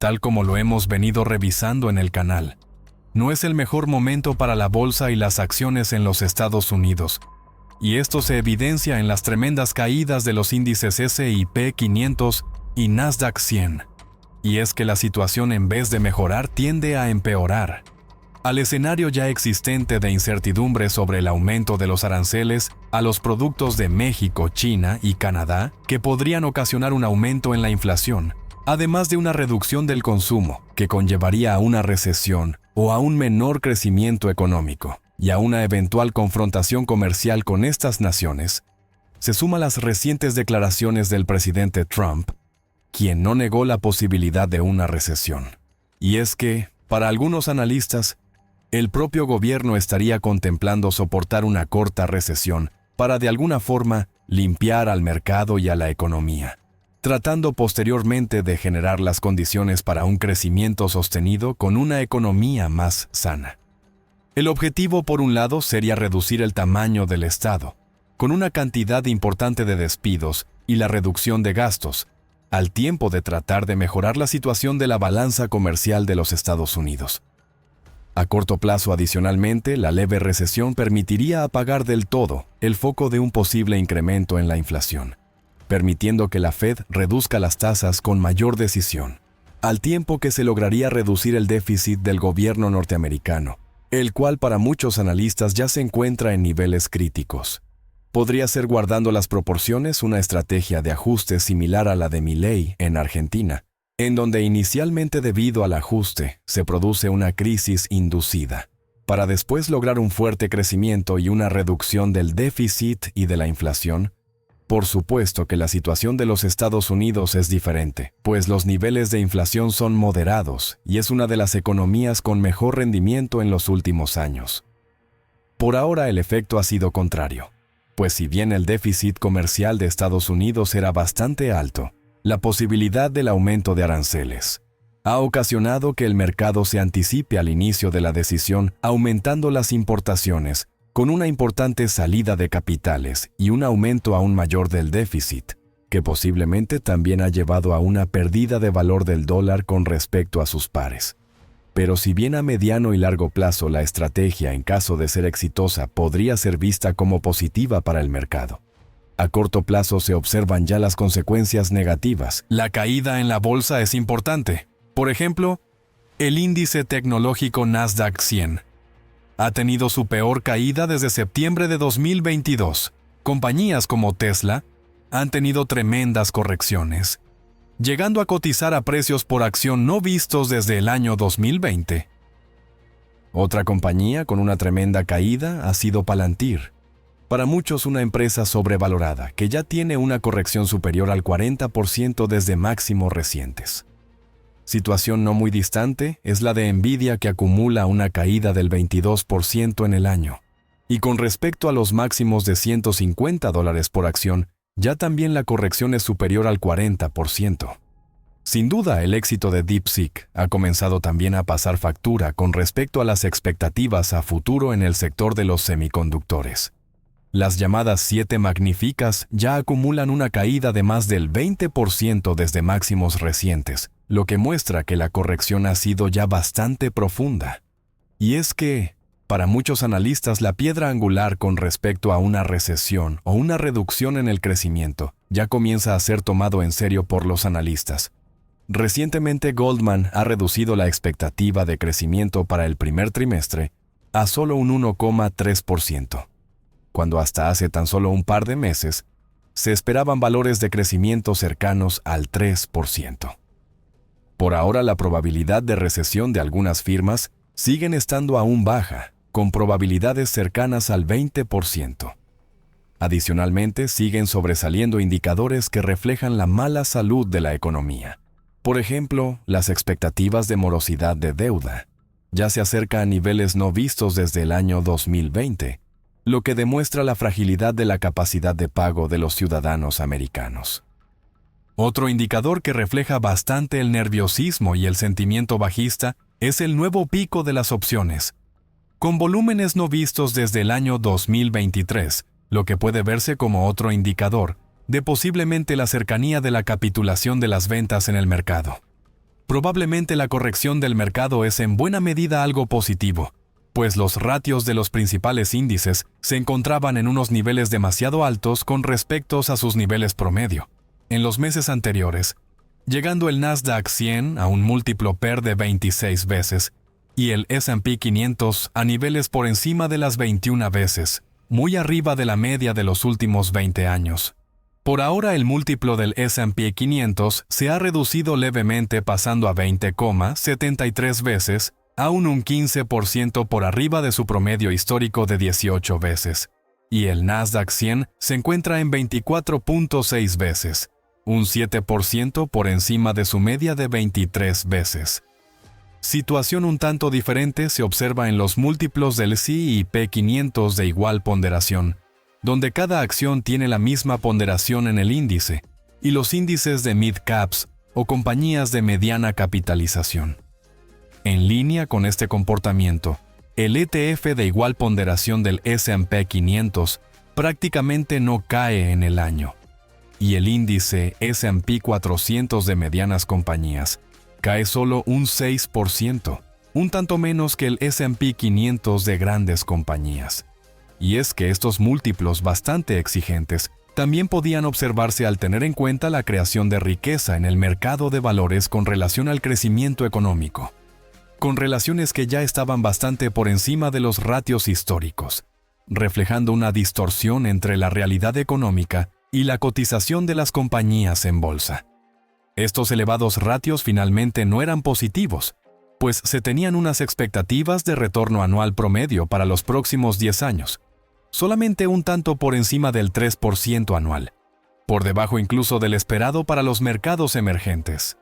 tal como lo hemos venido revisando en el canal. No es el mejor momento para la bolsa y las acciones en los Estados Unidos, y esto se evidencia en las tremendas caídas de los índices S&P 500 y Nasdaq 100. Y es que la situación, en vez de mejorar, tiende a empeorar. Al escenario ya existente de incertidumbre sobre el aumento de los aranceles a los productos de México, China y Canadá, que podrían ocasionar un aumento en la inflación, además de una reducción del consumo, que conllevaría a una recesión o a un menor crecimiento económico, y a una eventual confrontación comercial con estas naciones, se suman las recientes declaraciones del presidente Trump, quien no negó la posibilidad de una recesión. Y es que, para algunos analistas, el propio gobierno estaría contemplando soportar una corta recesión para de alguna forma limpiar al mercado y a la economía, tratando posteriormente de generar las condiciones para un crecimiento sostenido con una economía más sana. El objetivo, por un lado, sería reducir el tamaño del Estado, con una cantidad importante de despidos y la reducción de gastos, al tiempo de tratar de mejorar la situación de la balanza comercial de los Estados Unidos. A corto plazo, adicionalmente, la leve recesión permitiría apagar del todo el foco de un posible incremento en la inflación, permitiendo que la Fed reduzca las tasas con mayor decisión, al tiempo que se lograría reducir el déficit del gobierno norteamericano, el cual para muchos analistas ya se encuentra en niveles críticos. Podría ser, guardando las proporciones, una estrategia de ajuste similar a la de Milei en Argentina, en donde inicialmente, debido al ajuste, se produce una crisis inducida, para después lograr un fuerte crecimiento y una reducción del déficit y de la inflación. Por supuesto que la situación de los Estados Unidos es diferente, pues los niveles de inflación son moderados y es una de las economías con mejor rendimiento en los últimos años. Por ahora el efecto ha sido contrario, pues si bien el déficit comercial de Estados Unidos era bastante alto, la posibilidad del aumento de aranceles ha ocasionado que el mercado se anticipe al inicio de la decisión, aumentando las importaciones, con una importante salida de capitales y un aumento aún mayor del déficit, que posiblemente también ha llevado a una pérdida de valor del dólar con respecto a sus pares. Pero si bien a mediano y largo plazo la estrategia, en caso de ser exitosa, podría ser vista como positiva para el mercado, a corto plazo se observan ya las consecuencias negativas. La caída en la bolsa es importante. Por ejemplo, el índice tecnológico Nasdaq 100 ha tenido su peor caída desde septiembre de 2022. Compañías como Tesla han tenido tremendas correcciones, llegando a cotizar a precios por acción no vistos desde el año 2020. Otra compañía con una tremenda caída ha sido Palantir, para muchos una empresa sobrevalorada que ya tiene una corrección superior al 40% desde máximos recientes. Situación no muy distante es la de Nvidia, que acumula una caída del 22% en el año. Y con respecto a los máximos de $150 por acción, ya también la corrección es superior al 40%. Sin duda, el éxito de DeepSeek ha comenzado también a pasar factura con respecto a las expectativas a futuro en el sector de los semiconductores. Las llamadas 7 magníficas ya acumulan una caída de más del 20% desde máximos recientes, lo que muestra que la corrección ha sido ya bastante profunda. Y es que, para muchos analistas, la piedra angular con respecto a una recesión o una reducción en el crecimiento ya comienza a ser tomado en serio por los analistas. Recientemente, Goldman ha reducido la expectativa de crecimiento para el primer trimestre a solo un 1,3%. Cuando hasta hace tan solo un par de meses se esperaban valores de crecimiento cercanos al 3%. Por ahora, la probabilidad de recesión de algunas firmas siguen estando aún baja, con probabilidades cercanas al 20%. Adicionalmente, siguen sobresaliendo indicadores que reflejan la mala salud de la economía. Por ejemplo, las expectativas de morosidad de deuda ya se acerca a niveles no vistos desde el año 2020, lo que demuestra la fragilidad de la capacidad de pago de los ciudadanos americanos. Otro indicador que refleja bastante el nerviosismo y el sentimiento bajista es el nuevo pico de las opciones, con volúmenes no vistos desde el año 2023, lo que puede verse como otro indicador de posiblemente la cercanía de la capitulación de las ventas en el mercado. Probablemente la corrección del mercado es en buena medida algo positivo, pues los ratios de los principales índices se encontraban en unos niveles demasiado altos con respecto a sus niveles promedio en los meses anteriores, llegando el Nasdaq 100 a un múltiplo PER de 26 veces y el S&P 500 a niveles por encima de las 21 veces, muy arriba de la media de los últimos 20 años. Por ahora el múltiplo del S&P 500 se ha reducido levemente pasando a 20,73 veces, aún un 15% por arriba de su promedio histórico de 18 veces, y el Nasdaq 100 se encuentra en 24,6 veces, un 7% por encima de su media de 23 veces. Situación un tanto diferente se observa en los múltiplos del S&P 500 de igual ponderación, donde cada acción tiene la misma ponderación en el índice, y los índices de mid-caps o compañías de mediana capitalización. En línea con este comportamiento, el ETF de igual ponderación del S&P 500 prácticamente no cae en el año, y el índice S&P 400 de medianas compañías cae solo un 6%, un tanto menos que el S&P 500 de grandes compañías. Y es que estos múltiplos bastante exigentes también podían observarse al tener en cuenta la creación de riqueza en el mercado de valores con relación al crecimiento económico, con relaciones que ya estaban bastante por encima de los ratios históricos, reflejando una distorsión entre la realidad económica y la cotización de las compañías en bolsa. Estos elevados ratios finalmente no eran positivos, pues se tenían unas expectativas de retorno anual promedio para los próximos 10 años, solamente un tanto por encima del 3% anual, por debajo incluso del esperado para los mercados emergentes,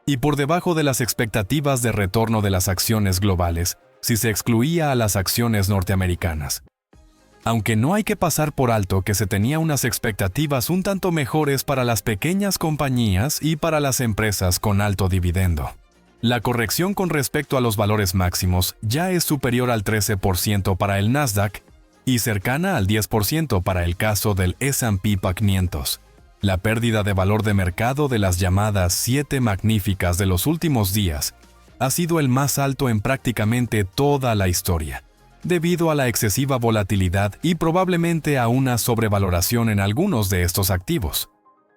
y por debajo de las expectativas de retorno de las acciones globales, si se excluía a las acciones norteamericanas. Aunque no hay que pasar por alto que se tenía unas expectativas un tanto mejores para las pequeñas compañías y para las empresas con alto dividendo. La corrección con respecto a los valores máximos ya es superior al 13% para el Nasdaq y cercana al 10% para el caso del S&P 500. La pérdida de valor de mercado de las llamadas 7 magníficas de los últimos días ha sido el más alto en prácticamente toda la historia, debido a la excesiva volatilidad y probablemente a una sobrevaloración en algunos de estos activos.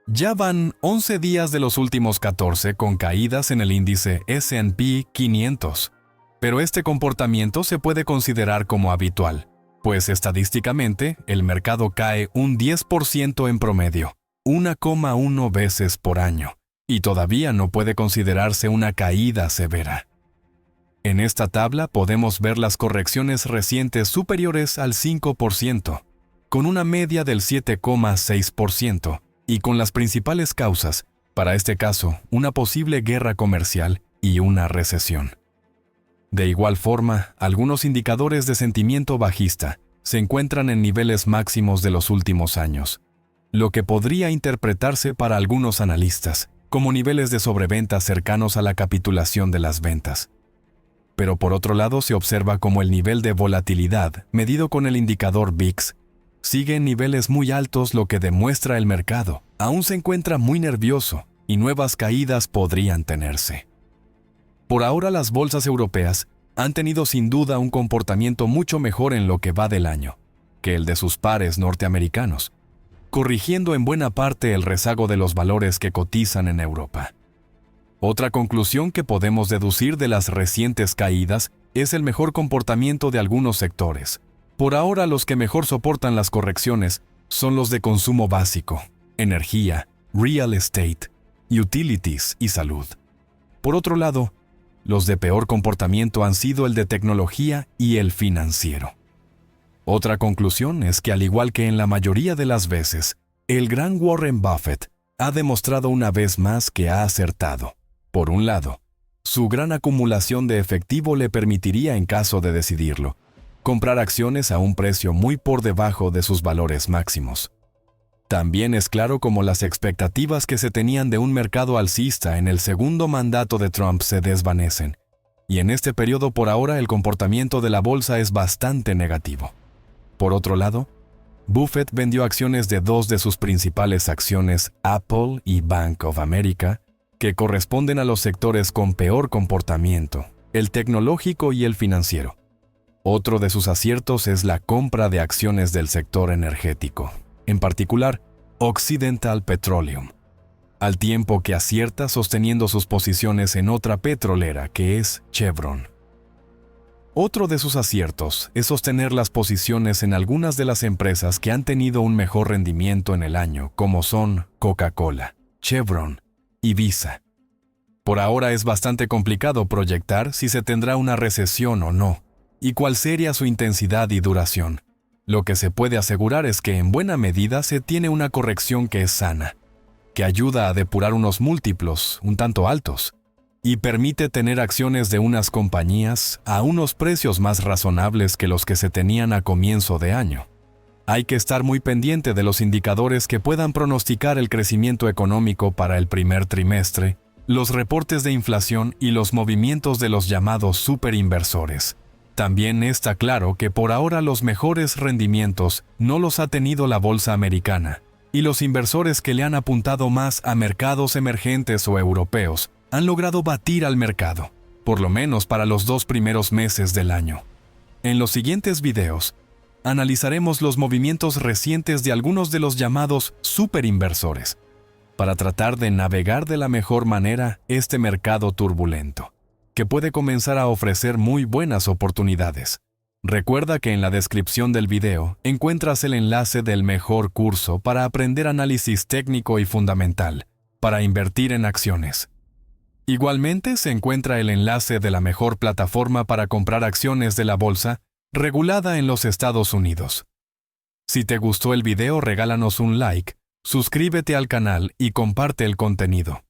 Ya van 11 días de los últimos 14 con caídas en el índice S&P 500, pero este comportamiento se puede considerar como habitual, pues estadísticamente el mercado cae un 10% en promedio, 1,1 veces por año, y todavía no puede considerarse una caída severa. En esta tabla podemos ver las correcciones recientes superiores al 5%, con una media del 7,6%, y con las principales causas, para este caso, una posible guerra comercial y una recesión. De igual forma, algunos indicadores de sentimiento bajista se encuentran en niveles máximos de los últimos años, lo que podría interpretarse para algunos analistas como niveles de sobreventa cercanos a la capitulación de las ventas. Pero por otro lado se observa como el nivel de volatilidad, medido con el indicador VIX, sigue en niveles muy altos, lo que demuestra el mercado aún se encuentra muy nervioso y nuevas caídas podrían tenerse. Por ahora las bolsas europeas han tenido sin duda un comportamiento mucho mejor en lo que va del año que el de sus pares norteamericanos, corrigiendo en buena parte el rezago de los valores que cotizan en Europa. Otra conclusión que podemos deducir de las recientes caídas es el mejor comportamiento de algunos sectores. Por ahora los que mejor soportan las correcciones son los de consumo básico, energía, real estate, utilities y salud. Por otro lado, los de peor comportamiento han sido el de tecnología y el financiero. Otra conclusión es que al igual que en la mayoría de las veces, el gran Warren Buffett ha demostrado una vez más que ha acertado. Por un lado, su gran acumulación de efectivo le permitiría, en caso de decidirlo, comprar acciones a un precio muy por debajo de sus valores máximos. También es claro cómo las expectativas que se tenían de un mercado alcista en el segundo mandato de Trump se desvanecen, y en este periodo por ahora el comportamiento de la bolsa es bastante negativo. Por otro lado, Buffett vendió acciones de dos de sus principales acciones, Apple y Bank of America, que corresponden a los sectores con peor comportamiento, el tecnológico y el financiero. Otro de sus aciertos es la compra de acciones del sector energético, en particular Occidental Petroleum, al tiempo que acierta sosteniendo sus posiciones en otra petrolera que es Chevron. Otro de sus aciertos es sostener las posiciones en algunas de las empresas que han tenido un mejor rendimiento en el año, como son Coca-Cola, Chevron y Visa. Por ahora es bastante complicado proyectar si se tendrá una recesión o no, y cuál sería su intensidad y duración. Lo que se puede asegurar es que en buena medida se tiene una corrección que es sana, que ayuda a depurar unos múltiplos un tanto altos, y permite tener acciones de unas compañías a unos precios más razonables que los que se tenían a comienzo de año. Hay que estar muy pendiente de los indicadores que puedan pronosticar el crecimiento económico para el primer trimestre, los reportes de inflación y los movimientos de los llamados superinversores. También está claro que por ahora los mejores rendimientos no los ha tenido la bolsa americana, y los inversores que le han apuntado más a mercados emergentes o europeos han logrado batir al mercado, por lo menos para los 2 primeros meses del año. En los siguientes videos, analizaremos los movimientos recientes de algunos de los llamados superinversores, para tratar de navegar de la mejor manera este mercado turbulento, que puede comenzar a ofrecer muy buenas oportunidades. Recuerda que en la descripción del video encuentras el enlace del mejor curso para aprender análisis técnico y fundamental, para invertir en acciones. Igualmente se encuentra el enlace de la mejor plataforma para comprar acciones de la bolsa, regulada en los Estados Unidos. Si te gustó el video, regálanos un like, suscríbete al canal y comparte el contenido.